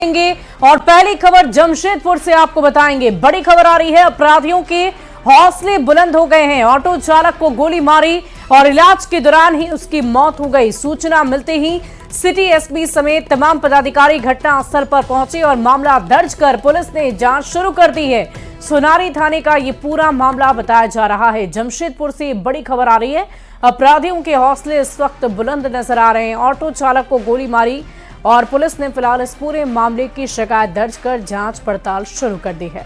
और पहली खबर जमशेदपुर से आपको बताएंगे। बड़ी खबर आ रही है, अपराधियों के हौसले बुलंद हो गए हैं। ऑटो चालक को गोली मारी और इलाज के दौरान ही उसकी मौत हो गई। सूचना मिलते ही सिटी एसपी समेत तमाम पदाधिकारी घटना स्थल पर पहुंचे और मामला दर्ज कर पुलिस ने जांच शुरू कर दी है। सोनारी थाने का ये पूरा मामला बताया जा रहा है। जमशेदपुर से बड़ी खबर आ रही है, अपराधियों के हौसले इस वक्त बुलंद नजर आ रहे हैं। ऑटो चालक को गोली मारी और पुलिस ने फिलहाल इस पूरे मामले की शिकायत दर्ज कर जांच पड़ताल शुरू कर दी है।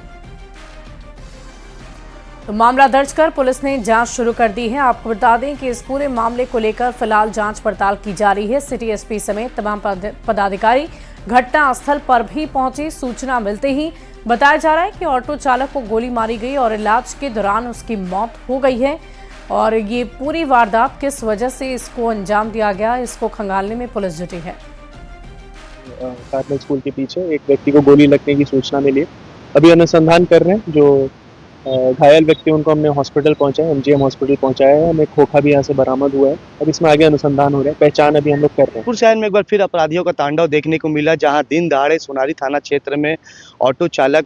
तो मामला दर्ज कर पुलिस ने जांच शुरू कर दी है। आपको बता दें कि इस पूरे मामले को लेकर फिलहाल जांच पड़ताल की जा रही है। सिटी एसपी समेत तमाम पदाधिकारी घटना स्थल पर भी पहुंचे। सूचना मिलते ही बताया जा रहा है कि ऑटो चालक को गोली मारी गई और इलाज के दौरान उसकी मौत हो गई है। और ये पूरी वारदात किस वजह से इसको अंजाम दिया गया, इसको खंगालने में पुलिस जुटी है। कार्मेल स्कूल के पीछे एक व्यक्ति को गोली लगने की सूचना मिली। अभी अनुसंधान कर रहे हैं। जो घायल व्यक्ति उनको हमने हॉस्पिटल पहुंचाया, एमजीएम हॉस्पिटल पहुंचाया है। हमें खोखा भी यहाँ से बरामद हुआ है। अब इसमें आगे अनुसंधान हो रहा है, पहचान अभी हम लोग कर रहे हैं। जमशेदपुर शहर में एक बार फिर अपराधियों का तांडव देखने को मिला, जहां दिन दहाड़े सोनारी थाना क्षेत्र में ऑटो चालक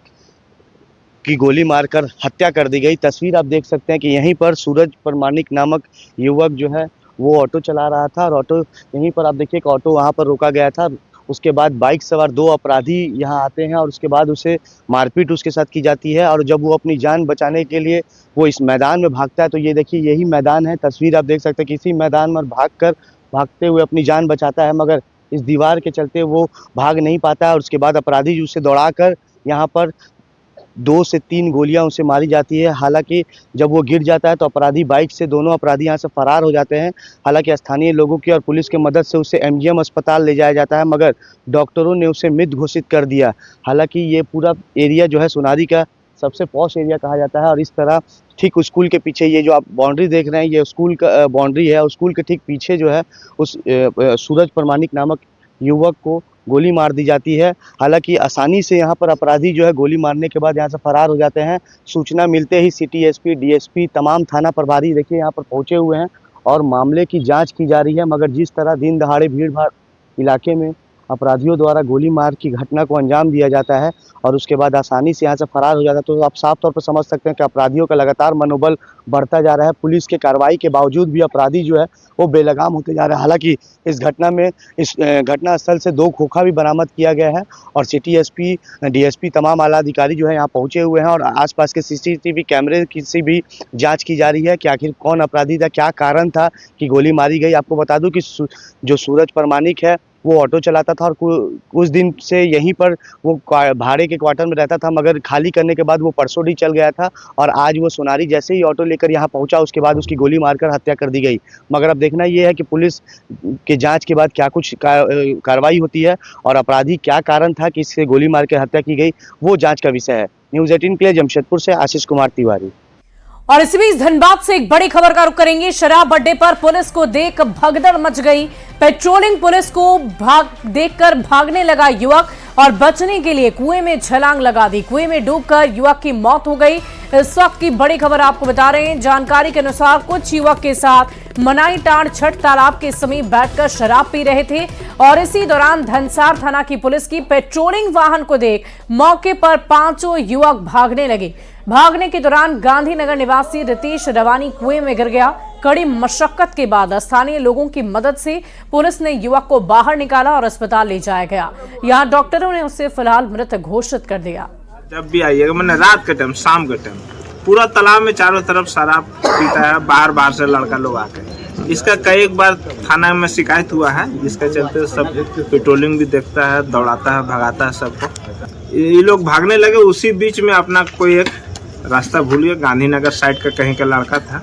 की गोली मारकर हत्या कर दी गई। तस्वीर आप देख सकते हैं कि यहीं पर सूरज परमानिक नामक युवक जो है वो ऑटो चला रहा था और ऑटो यहीं पर आप देखिए कि ऑटो वहां पर रोका गया था। उसके बाद बाइक सवार दो अपराधी यहाँ आते हैं और उसके बाद उसे मारपीट उसके साथ की जाती है। और जब वो अपनी जान बचाने के लिए वो इस मैदान में भागता है, तो ये देखिए यही मैदान है। तस्वीर आप देख सकते हैं कि इसी मैदान में भागते हुए अपनी जान बचाता है, मगर इस दीवार के चलते वो भाग नहीं पाता है। और उसके बाद अपराधी उसे दौड़ाकर यहाँ पर 2 से 3 गोलियां उसे मारी जाती है। हालांकि जब वो गिर जाता है तो अपराधी बाइक से दोनों अपराधी यहाँ से फरार हो जाते हैं। हालांकि स्थानीय लोगों की और पुलिस की मदद से उसे एमजीएम अस्पताल ले जाया जाता है, मगर डॉक्टरों ने उसे मृत घोषित कर दिया। हालांकि ये पूरा एरिया जो है सोनारी का सबसे पॉश एरिया कहा जाता है। और इस तरह ठीक स्कूल के पीछे ये जो आप बाउंड्री देख रहे हैं, ये स्कूल का बाउंड्री है। और स्कूल के ठीक पीछे जो है उस सूरज परमानिक नामक युवक को गोली मार दी जाती है। हालांकि आसानी से यहाँ पर अपराधी जो है गोली मारने के बाद यहाँ से फरार हो जाते हैं। सूचना मिलते ही सिटी एसपी, डीएसपी, तमाम थाना प्रभारी देखिए यहाँ पर पहुंचे हुए हैं और मामले की जांच की जा रही है। मगर जिस तरह दिन दहाड़े भीड़ भाड़ इलाके में अपराधियों द्वारा गोली मार की घटना को अंजाम दिया जाता है और उसके बाद आसानी से यहाँ से फरार हो जाता है, तो आप साफ तौर पर समझ सकते हैं कि अपराधियों का लगातार मनोबल बढ़ता जा रहा है। पुलिस के कार्रवाई के बावजूद भी अपराधी जो है वो बेलगाम होते जा रहे हैं। हालांकि इस घटना में इस घटना स्थल से 2 खोखा भी बरामद किया गया है और सिटी एसपी, डीएसपी, तमाम आला अधिकारी जो है यहाँ पहुंचे हुए हैं और आसपास के सीसीटीवी कैमरे की से भी जांच की जा रही है कि आखिर कौन अपराधी था, क्या कारण था कि गोली मारी गई। आपको बता दूं कि जो सूरज परमानिक है वो ऑटो चलाता था और कुछ दिन से यहीं पर वो भाड़े के क्वार्टर में रहता था, मगर खाली करने के बाद वो परसों चल गया था और आज वो सोनारी जैसे ही ऑटो लेकर यहाँ पहुंचा उसके बाद उसकी गोली मारकर हत्या कर दी गई। मगर अब देखना ये है कि पुलिस के जांच के बाद क्या कुछ कार्रवाई होती है और अपराधी क्या कारण था कि इससे गोली मार कर हत्या की गई, वो जाँच का विषय है। न्यूज़ 18 के लिए जमशेदपुर से आशीष कुमार तिवारी। और इसी बीच धनबाद से एक बड़ी खबर का रुख करेंगे। शराब अड्डे पर पुलिस को देख भगदड़ मच गई। पेट्रोलिंग पुलिस को देखकर भागने लगा युवक और बचने के लिए कुएं में छलांग लगा दी। कुएं में डूबकर युवक की मौत हो गई। इस वक्त की बड़ी खबर आपको बता रहे हैं। जानकारी के अनुसार कुछ युवक के साथ मनाई टांड़ छठ तालाब के समीप बैठकर शराब पी रहे थे और इसी दौरान धनसार थाना की पुलिस की पेट्रोलिंग वाहन को देख मौके पर 5 युवक भागने लगे। भागने के दौरान गांधीनगर निवासी रितेश रवानी कुएं में गिर गया। कड़ी मशक्कत के बाद स्थानीय लोगों की मदद से पुलिस ने युवक को बाहर निकाला और अस्पताल ले जाया गया। यहाँ डॉक्टरों ने उसे फिलहाल मृत घोषित कर दिया। जब भी आइएगा, मैंने रात के टाइम, शाम के टाइम पूरा तालाब में चारों तरफ शराब पीता है, बाहर से लड़का लोग आके। इसका कई बार थाना में शिकायत हुआ है, जिसके चलते सब पेट्रोलिंग भी देखता है, दौड़ाता है, भगाता है सबको। ये लोग भागने लगे, उसी बीच में अपना कोई एक रास्ता भूल गया। गांधीनगर साइड का कहीं का लड़का था,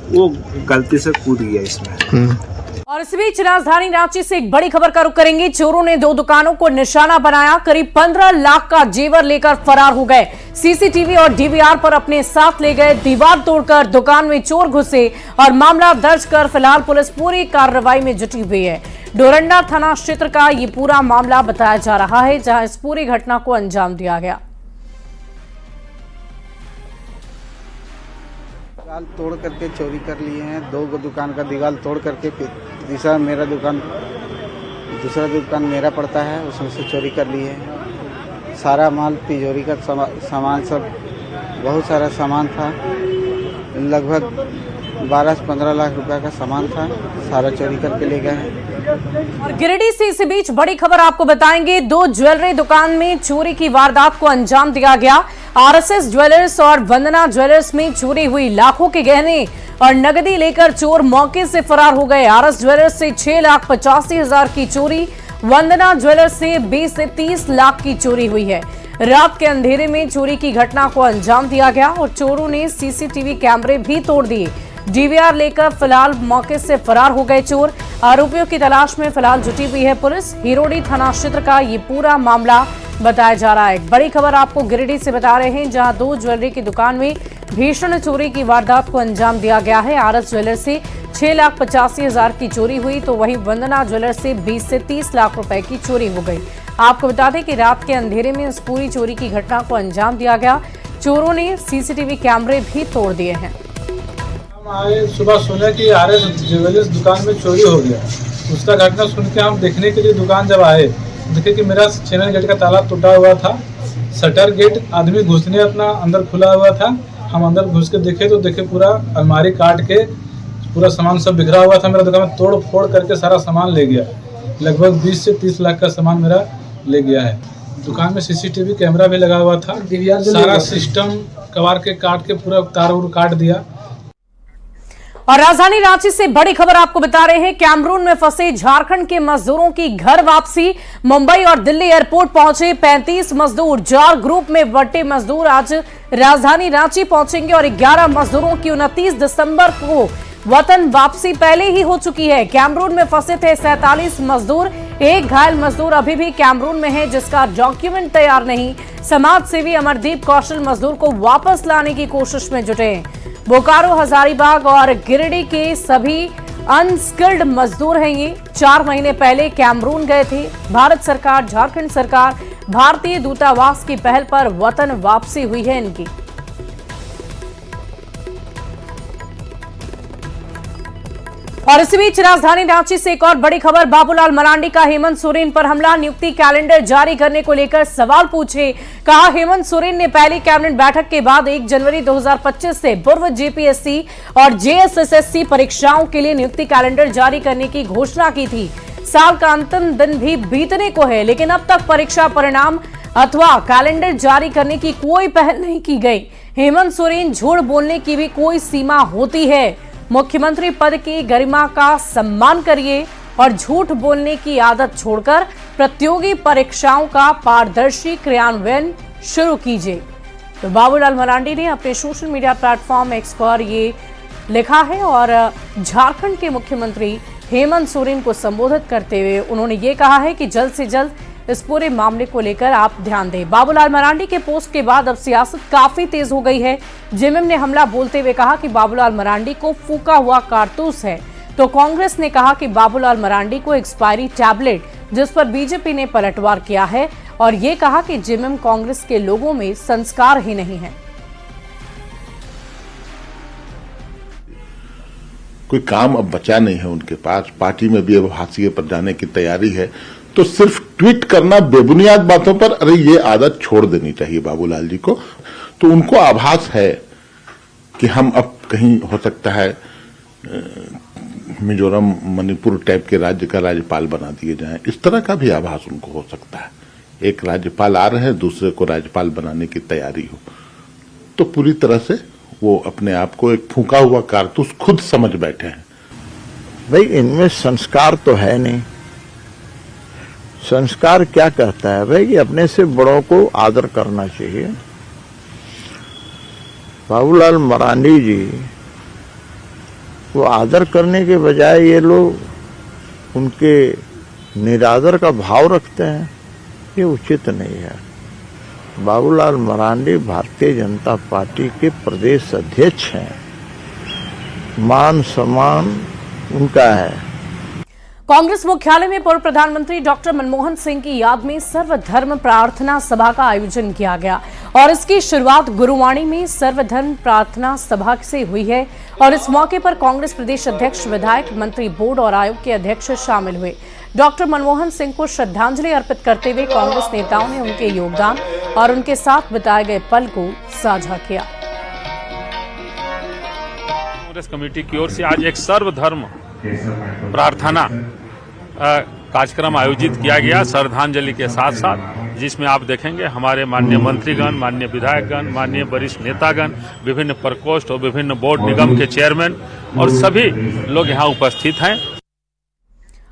वो गलती से कूद गया इसमें। और इस बीच राजधानी रांची से एक बड़ी खबर का रुख करेंगे। चोरों ने 2 दुकानों को निशाना बनाया, करीब 15 लाख का जेवर लेकर फरार हो गए। सीसीटीवी और डीवीआर पर अपने साथ ले गए। दीवार तोड़कर दुकान में चोर घुसे और मामला दर्ज कर फिलहाल पुलिस पूरी कार्रवाई में जुटी हुई है। डोरंडा थाना क्षेत्र का ये पूरा मामला बताया जा रहा है, जहां इस पूरी घटना को अंजाम दिया गया। दीवार तोड़ करके चोरी कर लिए हैं। 2 दुकान का दीवार तोड़ करके दूसरा दुकान मेरा पड़ता है, उसमें से चोरी कर लिए हैं। सारा माल तिजोरी का सामान सब बहुत सारा सामान था। लगभग 12 से 15 लाख रुपए का सामान था, सारा चोरी करके ले गए हैं। और गिरिडीह से इसी बीच बड़ी खबर आपको बताएंगे। 2 ज्वेलरी दुकान में चोरी की वारदात को अंजाम दिया गया। आरएसएस ज्वेलर्स और वंदना ज्वेलर्स में चोरी हुई। लाखों के गहने और नगदी लेकर चोर मौके से फरार हो गए। आरएस ज्वेलर्स से 6,85,000 की चोरी, वंदना ज्वेलर्स से 20 से 30 लाख की चोरी हुई है। रात के अंधेरे में चोरी की घटना को अंजाम दिया गया और चोरों ने सीसीटीवी कैमरे भी तोड़ दिए। डीवीआर लेकर फिलहाल मौके से फरार हो गए चोर। आरोपियों की तलाश में फिलहाल जुटी हुई है पुलिस। हिरोडी थाना क्षेत्र का ये पूरा मामला बताया जा रहा है। बड़ी खबर आपको गिरिडीह से बता रहे हैं, जहां 2 ज्वेलरी की दुकान में भीषण चोरी की वारदात को अंजाम दिया गया है। आरएस ज्वेलर से 6,85,000 की चोरी हुई, तो वहीं वंदना ज्वेलर से 20 से 30 लाख रुपए की चोरी हो गई। आपको बता दें कि रात के अंधेरे में इस पूरी चोरी की घटना को अंजाम दिया गया। चोरों ने सीसीटीवी कैमरे भी तोड़ दिए हैं। आए सुबह सुने कि आरएस ज्वेलर्स दुकान में चोरी हो गया। उसका घटना सुन के हम देखने के लिए दुकान जब आए, देखे कि मेरा चैनल गेट का ताला टूटा हुआ था, शटर गेट आदमी घुसने अपना अंदर खुला हुआ था। हम अंदर घुस के देखे तो देखे पूरा अलमारी काट के पूरा सामान सब बिखरा हुआ था। मेरा दुकान में तोड़ फोड़ करके सारा सामान ले गया। लगभग 20 से 30 लाख का सामान मेरा ले गया है। दुकान में सीसीटीवी कैमरा भी लगा हुआ था। सारा सिस्टम कबाड़ के काट के पूरा तार उर काट दिया। और राजधानी रांची से बड़ी खबर आपको बता रहे हैं। कैमरून में फंसे झारखंड के मजदूरों की घर वापसी। मुंबई और दिल्ली एयरपोर्ट पहुंचे 35 मजदूर। 4 ग्रुप में बटे मजदूर आज राजधानी रांची पहुंचेंगे और 11 मजदूरों की 29 दिसंबर को वतन वापसी पहले ही हो चुकी है। कैमरून में फंसे थे 47 मजदूर। एक घायल मजदूर अभी भी कैमरून में है, जिसका डॉक्यूमेंट तैयार नहीं। समाज सेवी अमरदीप कौशल मजदूर को वापस लाने की कोशिश में जुटे हैं। बोकारो, हजारीबाग और गिरिडीह के सभी अनस्किल्ड मजदूर हैं। ये 4 महीने पहले कैमरून गए थे। भारत सरकार, झारखंड सरकार, भारतीय दूतावास की पहल पर वतन वापसी हुई है इनकी। और इसी बीच राजधानी रांची से एक और बड़ी खबर। बाबूलाल मरांडी का हेमंत सोरेन पर हमला। नियुक्ति कैलेंडर जारी करने को लेकर सवाल पूछे। कहा हेमंत सोरेन ने पहली कैबिनेट बैठक के बाद 1 जनवरी 2025 से पूर्व जेपीएससी और जेएसएसएससी परीक्षाओं के लिए नियुक्ति कैलेंडर जारी करने की घोषणा की थी। साल का अंतिम दिन भी बीतने को है, लेकिन अब तक परीक्षा परिणाम अथवा कैलेंडर जारी करने की कोई पहल नहीं की गई। हेमंत सोरेन, झूठ बोलने की भी कोई सीमा होती है। मुख्यमंत्री पद की गरिमा का सम्मान करिए और झूठ बोलने की आदत छोड़कर प्रतियोगी परीक्षाओं का पारदर्शी क्रियान्वयन शुरू कीजिए। तो बाबूलाल मरांडी ने अपने सोशल मीडिया प्लेटफॉर्म एक्स पर ये लिखा है और झारखंड के मुख्यमंत्री हेमंत सोरेन को संबोधित करते हुए उन्होंने ये कहा है कि जल्द से जल्द इस पूरे मामले को लेकर आप ध्यान दें। बाबूलाल मरांडी के पोस्ट के बाद अब सियासत काफी तेज हो गई है। जेएमएम ने हमला बोलते हुए कहा कि बाबूलाल मरांडी को फूका हुआ कारतूस है, तो कांग्रेस ने कहा कि बाबूलाल मरांडी को एक्सपायरी टैबलेट, जिस पर बीजेपी ने पलटवार किया है और ये कहा कि जेएमएम कांग्रेस के लोगों में संस्कार ही नहीं है। कोई काम अब बचा नहीं है उनके पास। पार्टी में भी अब हाशिए पर जाने की तैयारी है। तो सिर्फ ट्वीट करना बेबुनियाद बातों पर, अरे ये आदत छोड़ देनी चाहिए बाबूलाल जी को। तो उनको आभास है कि हम अब कहीं हो सकता है मिजोरम, मणिपुर टाइप के राज्य का राज्यपाल बना दिए जाएं। इस तरह का भी आभास उनको हो सकता है। एक राज्यपाल आ रहे हैं, दूसरे को राज्यपाल बनाने की तैयारी हो, तो पूरी तरह से वो अपने आप को एक फूंका हुआ कारतूस खुद समझ बैठे हैं। भाई इनमें संस्कार तो है नहीं। संस्कार क्या कहता है भाई कि अपने से बड़ों को आदर करना चाहिए। बाबूलाल मरांडी जी वो आदर करने के बजाय ये लोग उनके निरादर का भाव रखते हैं, ये उचित नहीं है। बाबूलाल मरांडी भारतीय जनता पार्टी के प्रदेश अध्यक्ष हैं, मान सम्मान उनका है। कांग्रेस मुख्यालय में पूर्व प्रधानमंत्री डॉक्टर मनमोहन सिंह की याद में सर्वधर्म प्रार्थना सभा का आयोजन किया गया और इसकी शुरुआत गुरुवाणी में सर्वधर्म प्रार्थना सभा से हुई है और इस मौके पर कांग्रेस प्रदेश अध्यक्ष, विधायक, मंत्री, बोर्ड और आयोग के अध्यक्ष शामिल हुए। डॉक्टर मनमोहन सिंह को श्रद्धांजलि अर्पित करते हुए कांग्रेस नेताओं ने उनके योगदान और उनके साथ बिताए गए पल को साझा किया। कांग्रेस कमेटी की ओर से आज एक सर्वधर्म प्रार्थना कार्यक्रम आयोजित किया गया श्रद्धांजलि के साथ साथ, जिसमें आप देखेंगे हमारे माननीय मंत्रीगण, माननीय विधायकगण, माननीय वरिष्ठ नेतागण, विभिन्न प्रकोष्ठ और विभिन्न बोर्ड निगम के चेयरमैन और सभी लोग यहाँ उपस्थित हैं।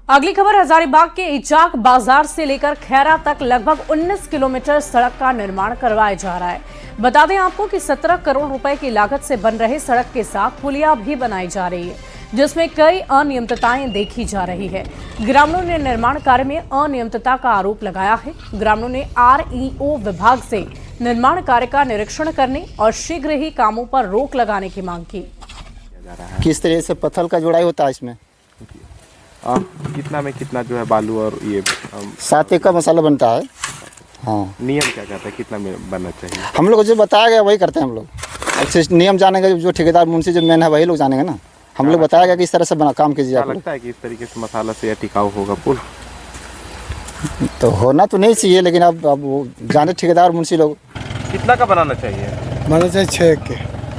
अगली खबर हजारीबाग के इचाक बाजार से लेकर खैरा तक लगभग 19 किलोमीटर सड़क का निर्माण करवाया जा रहा है। बता दें आपको कि 17 करोड़ रुपए की लागत से बन रहे सड़क के साथ पुलिया भी बनाई जा रही है, जिसमें कई अनियमितताएं देखी जा रही है। ग्रामीणों ने निर्माण कार्य में अनियमितता का आरोप लगाया है। ग्रामीणों ने REO विभाग से निर्माण कार्य का निरीक्षण करने और शीघ्र ही कामों पर रोक लगाने की मांग की। किस तरह से पत्थर का जुड़ाई होता है इसमें? कितना में कितना जो है बालू और ये 7 एकड़ मसाला बनता है। हाँ, नियम क्या कहता है कितना में बनना चाहिए? हम लोग जो बताया गया वही करते हैं हम लोग। अच्छे नियम जानेंगे, जो ठेकेदार मुंशी जो मेन है वही लोग जानेंगे ना। हम लोग बताया गया कि इस तरह से बना काम कीजिए। लगता है कि इस तरीके से मसाला से टिकाऊ होगा पुल? तो होना तो नहीं चाहिए, लेकिन अब वो जाने ठेकेदार मुंशी लोग। कितना का बनाना चाहिए? बनाना चाहिए 6 के।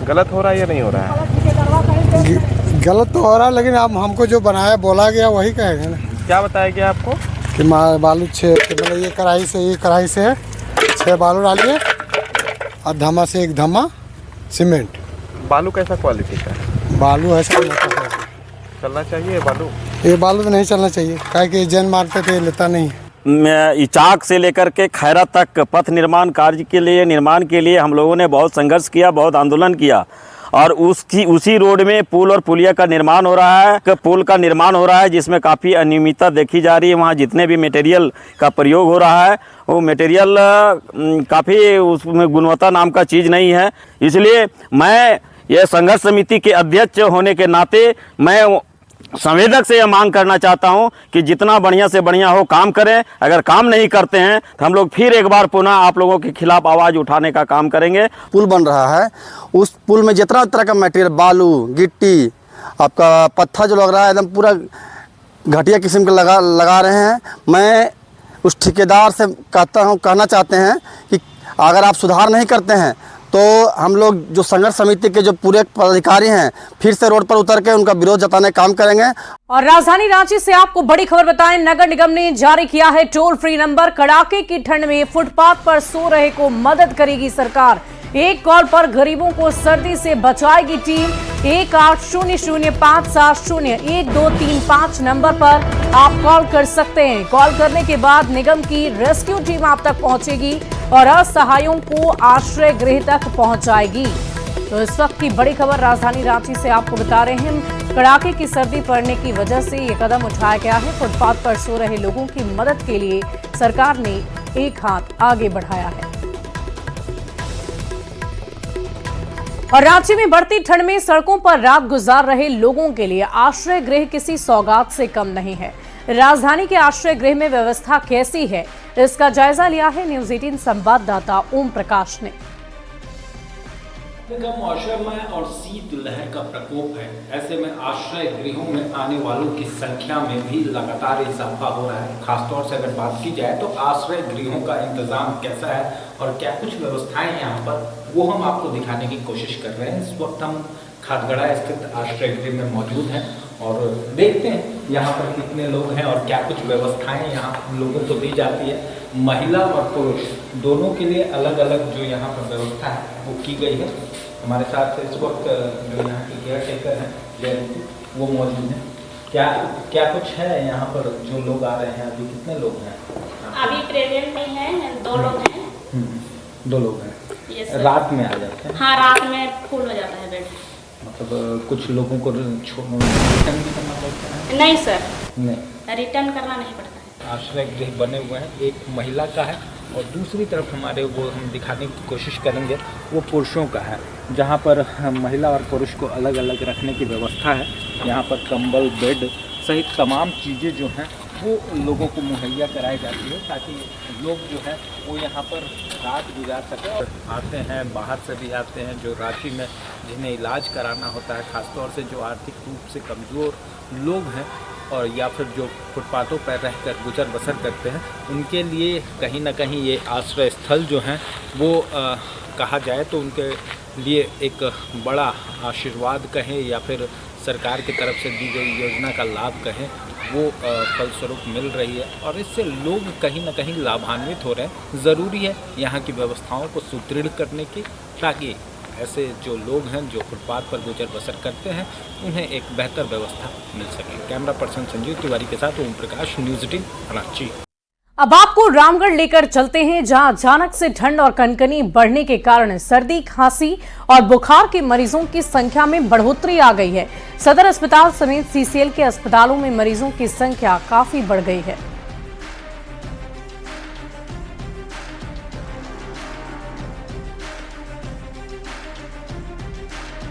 गलत हो रहा है या नहीं हो रहा है? गलत तो हो रहा है, लेकिन अब हमको जो बनाया बोला गया वही कहेंगे ना। क्या बताया गया आपको? कि बालू 6 मतलब ये कढ़ाई से 6 बालू डालिए और धमा से 1 धमा सीमेंट। बालू कैसा क्वालिटी का है? बालू ऐसा चलना चाहिए बालू? ये बालू तो नहीं चलना चाहिए, काहे कि जन मारते थे, लेता नहीं। इचाक से लेकर के खैरा तक पथ निर्माण कार्य के लिए हम लोगों ने बहुत संघर्ष किया, बहुत आंदोलन किया और उसी रोड में पुल और पुलिया का निर्माण हो रहा है। पुल का निर्माण हो रहा है जिसमें काफ़ी अनियमितता देखी जा रही है। वहाँ जितने भी मटेरियल का प्रयोग हो रहा है वो मटेरियल काफ़ी उसमें गुणवत्ता नाम का चीज़ नहीं है। इसलिए मैं ये संघर्ष समिति के अध्यक्ष होने के नाते मैं संवेदक से यह मांग करना चाहता हूं कि जितना बढ़िया से बढ़िया हो काम करें। अगर काम नहीं करते हैं तो हम लोग फिर एक बार पुनः आप लोगों के खिलाफ आवाज़ उठाने का काम करेंगे। पुल बन रहा है, उस पुल में जितना तरह का मटेरियल, बालू, गिट्टी, आपका पत्थर जो लग रहा है एकदम पूरा घटिया किस्म का लगा रहे हैं। मैं उस ठेकेदार से कहना चाहते हैं कि अगर आप सुधार नहीं करते हैं तो हम लोग जो संघर्ष समिति के जो पूरे पदाधिकारी हैं फिर से रोड पर उतर के उनका विरोध जताने का काम करेंगे। और राजधानी रांची से आपको बड़ी खबर बताएं, नगर निगम ने जारी किया है टोल फ्री नंबर। कड़ाके की ठंड में फुटपाथ पर सो रहे को मदद करेगी सरकार। एक कॉल पर गरीबों को सर्दी से बचाएगी टीम। 180057012335 नंबर पर आप कॉल कर सकते हैं। कॉल करने के बाद निगम की रेस्क्यू टीम आप तक पहुंचेगी और असहायों को आश्रय गृह तक पहुंचाएगी। तो इस वक्त की बड़ी खबर राजधानी रांची से आपको बता रहे हैं, कड़ाके की सर्दी पड़ने की वजह से ये कदम उठाया गया है। फुटपाथ पर सो रहे लोगों की मदद के लिए सरकार ने एक हाथ आगे बढ़ाया है। और रांची में बढ़ती ठंड में सड़कों पर रात गुजार रहे लोगों के लिए आश्रय गृह किसी सौगात से कम नहीं है। राजधानी के आश्रय गृह में व्यवस्था कैसी है, इसका जायजा लिया है न्यूज़ 18 संवाददाता ओम प्रकाश ने। मौसम और शीत लहर का प्रकोप है, ऐसे में आश्रय गृहों में आने वालों की संख्या में भी लगातार इजाफा हो रहा है। खासतौर से अगर बात की जाए तो आश्रय गृहों का इंतजाम कैसा है और क्या कुछ व्यवस्थाएं यहाँ पर, वो हम आपको दिखाने की कोशिश कर रहे हैं। इस वक्त हम खादगड़ा स्थित आश्रय गृह में मौजूद हैं और देखते हैं यहाँ पर कितने लोग हैं और क्या कुछ व्यवस्थाएं यहाँ लोगों को दी जाती है। महिला और पुरुष दोनों के लिए अलग अलग जो यहाँ पर व्यवस्था है वो की गई है। हमारे साथ इस वक्त जो यहाँ की केयर टेकर हैं वो मौजूद हैं। क्या कुछ है यहाँ पर जो लोग आ रहे हैं? अभी कितने लोग हैं? अभी प्रेजेंट में हैं 2 लोग हैं। 2 लोग हैं। रात में आ जाते हैं? हाँ, रात में फुल हो जाता है बेड। मतलब कुछ लोगों को रिटर्न भी करना पड़ता है? नहीं सर, नहीं, रिटर्न करना नहीं पड़ता है। आश्रय गृह बने हुए हैं, एक महिला का है और दूसरी तरफ हमारे वो हम दिखाने की कोशिश करेंगे वो पुरुषों का है, जहाँ पर महिला और पुरुष को अलग अलग रखने की व्यवस्था है। यहाँ पर कंबल, बेड सहित तमाम चीज़ें जो हैं वो लोगों को मुहैया कराई जाती है ताकि लोग जो है वो यहाँ पर रात गुजार सकें। और आते हैं, बाहर से भी आते हैं जो रांची में जिन्हें इलाज कराना होता है, खासतौर से जो आर्थिक रूप से कमज़ोर लोग हैं और या फिर जो फुटपाथों पर रहकर गुजर बसर करते हैं, उनके लिए कहीं ना कहीं ये आश्रय स्थल जो हैं वो कहा जाए तो उनके लिए एक बड़ा आशीर्वाद कहें या फिर सरकार की तरफ से दी गई योजना का लाभ कहें, वो फलस्वरूप मिल रही है और इससे लोग कहीं ना कहीं लाभान्वित हो रहे हैं। ज़रूरी है यहाँ की व्यवस्थाओं को सुदृढ़ करने की, ताकि ऐसे जो लोग हैं जो फुटपाथ पर गुजर बसर करते हैं उन्हें एक बेहतर व्यवस्था मिल सके। कैमरा पर्सन संजीव तिवारी के साथ ओम प्रकाश, न्यूज़ 18 रांची। अब आपको रामगढ़ लेकर चलते हैं, जहां अचानक से ठंड और कनकनी बढ़ने के कारण सर्दी, खांसी और बुखार के मरीजों की संख्या में बढ़ोतरी आ गई है। सदर अस्पताल समेत सीसीएल के अस्पतालों में मरीजों की संख्या काफी बढ़ गई है।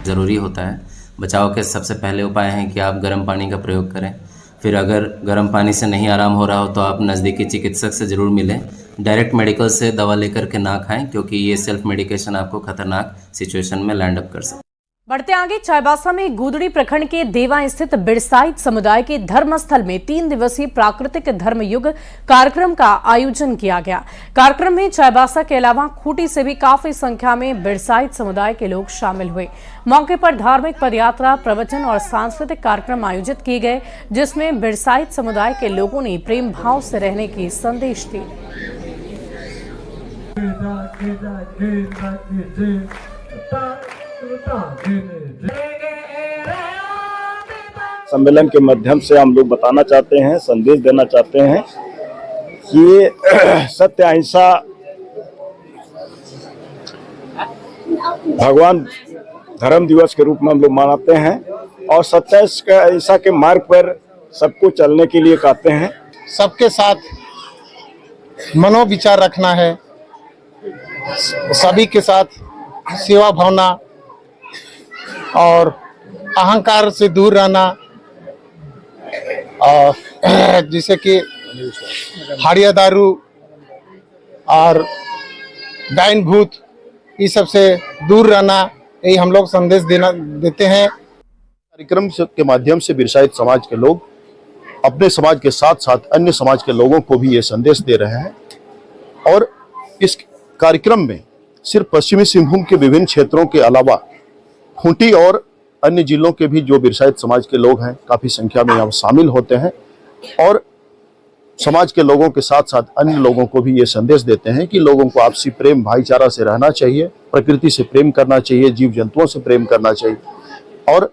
ज़रूरी होता है। बचाव के सबसे पहले उपाय हैं कि आप गर्म पानी का प्रयोग करें। फिर अगर गर्म पानी से नहीं आराम हो रहा हो तो आप नज़दीकी चिकित्सक से ज़रूर मिलें। डायरेक्ट मेडिकल से दवा लेकर के ना खाएं, क्योंकि ये सेल्फ मेडिकेशन आपको खतरनाक सिचुएशन में लैंड अप कर सकता है। बढ़ते आगे, चाईबासा में गुदड़ी प्रखंड के देवा स्थित बिरसाइत समुदाय के धर्मस्थल में 3 दिवसीय प्राकृतिक धर्मयुग कार्यक्रम का आयोजन किया गया। कार्यक्रम में चाईबासा के अलावा खूंटी से भी काफी संख्या में बिरसाइत समुदाय के लोग शामिल हुए। मौके पर धार्मिक पदयात्रा, प्रवचन और सांस्कृतिक कार्यक्रम आयोजित किए गए, जिसमें बिरसाइत समुदाय के लोगों ने प्रेम भाव से रहने की संदेश दी। सम्मेलन के माध्यम से हम लोग बताना चाहते हैं, संदेश देना चाहते हैं कि सत्य अहिंसा भगवान धर्म दिवस के रूप में हम लोग मनाते हैं और सत्य अहिंसा के मार्ग पर सबको चलने के लिए कहते हैं। सबके साथ मनोविचार रखना है, सभी के साथ सेवा भावना और अहंकार से दूर रहना, और जैसे कि हाड़िया दारू और डाइन भूत, इस सब से दूर रहना, यही हम लोग संदेश देते हैं। कार्यक्रम के माध्यम से बिरसाइत समाज के लोग अपने समाज के साथ साथ अन्य समाज के लोगों को भी ये संदेश दे रहे हैं और इस कार्यक्रम में सिर्फ पश्चिमी सिंहभूम के विभिन्न क्षेत्रों के अलावा खूंटी और अन्य जिलों के भी जो बिरसाइत समाज के लोग हैं काफ़ी संख्या में यहाँ शामिल होते हैं और समाज के लोगों के साथ साथ अन्य लोगों को भी ये संदेश देते हैं कि लोगों को आपसी प्रेम भाईचारा से रहना चाहिए, प्रकृति से प्रेम करना चाहिए, जीव जंतुओं से प्रेम करना चाहिए और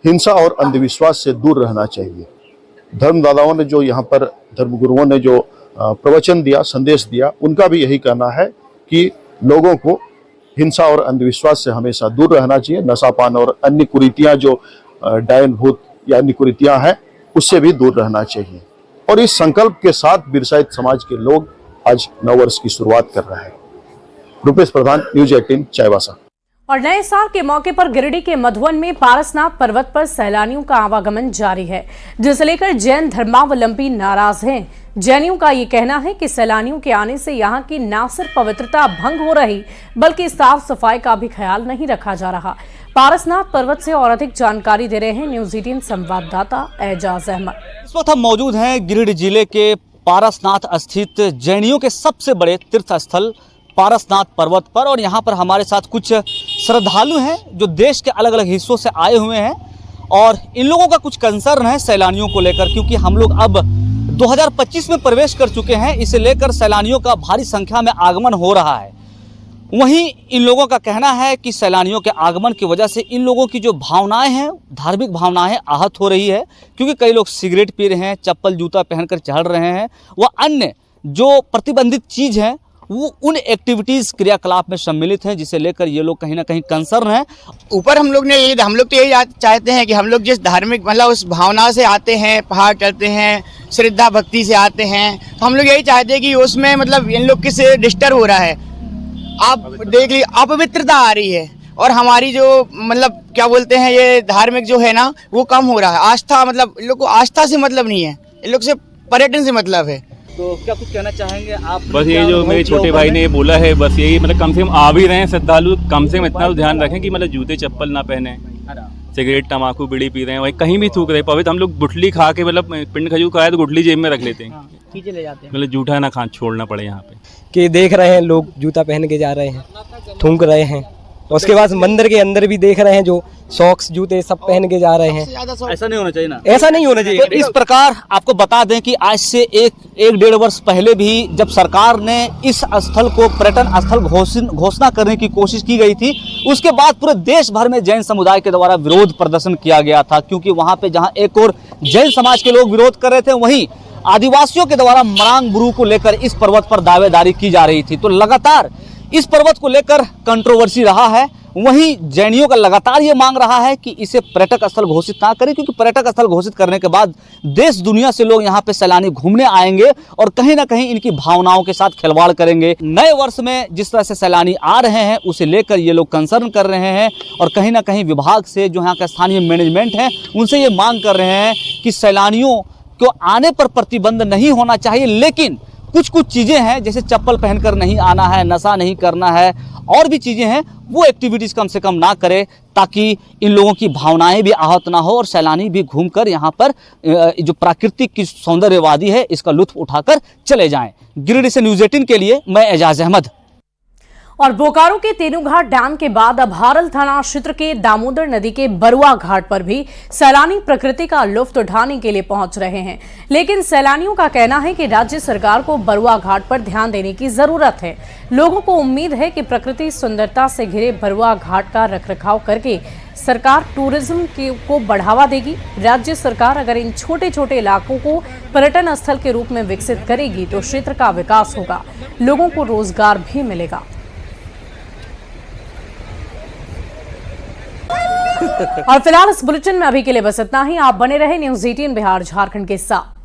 हिंसा और अंधविश्वास से दूर रहना चाहिए। धर्मदाताओं ने जो यहाँ पर धर्मगुरुओं ने जो प्रवचन दिया, संदेश दिया, उनका भी यही कहना है कि लोगों को हिंसा और अंधविश्वास से हमेशा दूर रहना चाहिए। नशापान और अन्य कुरीतियां जो डायन भूत या अन्य कुरीतियां हैं उससे भी दूर रहना चाहिए। और इस संकल्प के साथ बिरसाइत समाज के लोग आज नववर्ष की शुरुआत कर रहे हैं। रुपेश प्रधान, न्यूज़ 18 चाईबासा। और नए साल के मौके पर गिरिडीह के मधुवन में पारसनाथ पर्वत पर सैलानियों का आवागमन जारी है, जिसे लेकर जैन धर्मावलंबी नाराज हैं। जैनियों का ये कहना है कि सैलानियों के आने से यहाँ की न सिर्फ पवित्रता भंग हो रही, बल्कि साफ सफाई का भी ख्याल नहीं रखा जा रहा। पारसनाथ पर्वत से और अधिक जानकारी दे रहे हैं न्यूज़ 18 संवाददाता एजाज अहमद। इस वक्त हम मौजूद हैं गिरिडीह जिले के पारसनाथ स्थित जैनियों के सबसे बड़े तीर्थ स्थल पारसनाथ पर्वत पर, और यहाँ पर हमारे साथ कुछ श्रद्धालु हैं जो देश के अलग अलग हिस्सों से आए हुए हैं और इन लोगों का कुछ कंसर्न है सैलानियों को लेकर, क्योंकि हम लोग अब 2025 में प्रवेश कर चुके हैं। इसे लेकर सैलानियों का भारी संख्या में आगमन हो रहा है। वहीं इन लोगों का कहना है कि सैलानियों के आगमन की वजह से इन लोगों की जो भावनाएं हैं, धार्मिक भावनाएं आहत हो रही है, क्योंकि कई लोग सिगरेट पी रहे हैं, चप्पल जूता पहनकर चढ़ रहे हैं, व अन्य जो प्रतिबंधित चीज़ हैं वो उन एक्टिविटीज़ क्रियाकलाप में सम्मिलित हैं, जिसे लेकर ये लोग कहीं ना कहीं कंसर्न हैं। ऊपर हम लोग तो यही चाहते हैं कि हम लोग जिस धार्मिक मतलब उस भावना से आते हैं, पहाड़ चढ़ते हैं, श्रद्धा भक्ति से आते हैं, तो हम लोग यही चाहते हैं कि उसमें मतलब इन लोग किससे डिस्टर्ब हो रहा है। आप देख लीजिए, अपवित्रता आ रही है और हमारी जो मतलब क्या बोलते हैं ये धार्मिक जो है ना वो कम हो रहा है। आस्था मतलब इन लोग को आस्था से मतलब नहीं है, इन लोग से पर्यटन से मतलब है। तो क्या कुछ कहना चाहेंगे आप? बस ये जो मेरे छोटे भाई ने बोला है, बस यही, मतलब कम से कम आ भी रहे हैं श्रद्धालु, कम से कम इतना ध्यान रखें कि मतलब जूते चप्पल ना पहने, सिगरेट तम्बाकू बीड़ी पी रहे हैं, वही कहीं भी थूक रहे हैं। पवित्र हम लोग गुठली खा के, मतलब पिंड खजूर खाए तो गुठली जेब में रख लेते हैं, खींचे ले जाते हैं, मतलब जूठा ना खा छोड़ना पड़े यहाँ पे। कि देख रहे हैं लोग जूता पहन के जा रहे हैं, थूक रहे हैं, उसके बाद मंदिर के अंदर भी देख रहे हैं जो सॉक्स जूते सब पहन के जा रहे हैं। ऐसा नहीं होना चाहिए ना, ऐसा नहीं होना चाहिए। तो इस प्रकार आपको बता दें कि आज से एक डेढ़ वर्ष पहले भी जब सरकार ने इस स्थल को पर्यटन स्थल घोषणा करने की कोशिश की गई थी, उसके बाद पूरे देश भर में जैन समुदाय के द्वारा विरोध प्रदर्शन किया गया था, क्योंकि वहां पे जहां एक और जैन समाज के लोग विरोध कर रहे थे, वहीं आदिवासियों के द्वारा मरांग बुरु को लेकर इस पर्वत पर दावेदारी की जा रही थी। तो लगातार इस पर्वत को लेकर कंट्रोवर्सी रहा है। वहीं जैनियों का लगातार ये मांग रहा है कि इसे पर्यटक स्थल घोषित ना करें, क्योंकि पर्यटक स्थल घोषित करने के बाद देश दुनिया से लोग यहाँ पे सैलानी घूमने आएंगे और कहीं ना कहीं इनकी भावनाओं के साथ खिलवाड़ करेंगे। नए वर्ष में जिस तरह से सैलानी आ रहे हैं उसे लेकर ये लोग कंसर्न कर रहे हैं और कहीं ना कहीं विभाग से जो यहाँ का स्थानीय मैनेजमेंट है उनसे ये मांग कर रहे हैं कि सैलानियों को आने पर प्रतिबंध नहीं होना चाहिए, लेकिन कुछ चीज़ें हैं जैसे चप्पल पहनकर नहीं आना है, नशा नहीं करना है, और भी चीज़ें हैं, वो एक्टिविटीज़ कम से कम ना करे, ताकि इन लोगों की भावनाएं भी आहत ना हो और सैलानी भी घूमकर यहाँ पर जो प्राकृतिक की सौंदर्यवादी है इसका लुत्फ उठाकर चले जाएं। गिरिडीह से न्यूज़ 18 के लिए मैं एजाज अहमद। और बोकारो के तेनूघाट डैम के बाद अब हारल थाना क्षेत्र के दामोदर नदी के बरुआ घाट पर भी सैलानी प्रकृति का लुत्फ उठाने के लिए पहुंच रहे हैं, लेकिन सैलानियों का कहना है कि राज्य सरकार को बरुआ घाट पर ध्यान देने की जरूरत है। लोगों को उम्मीद है कि प्रकृति सुंदरता से घिरे बरुआ घाट का रखरखाव करके सरकार टूरिज्म को बढ़ावा देगी। राज्य सरकार अगर इन छोटे छोटे इलाकों को पर्यटन स्थल के रूप में विकसित करेगी तो क्षेत्र का विकास होगा, लोगों को रोजगार भी मिलेगा। और फिलहाल इस बुलेटिन में अभी के लिए बस इतना ही। आप बने रहे न्यूज़ 18 बिहार झारखंड के साथ।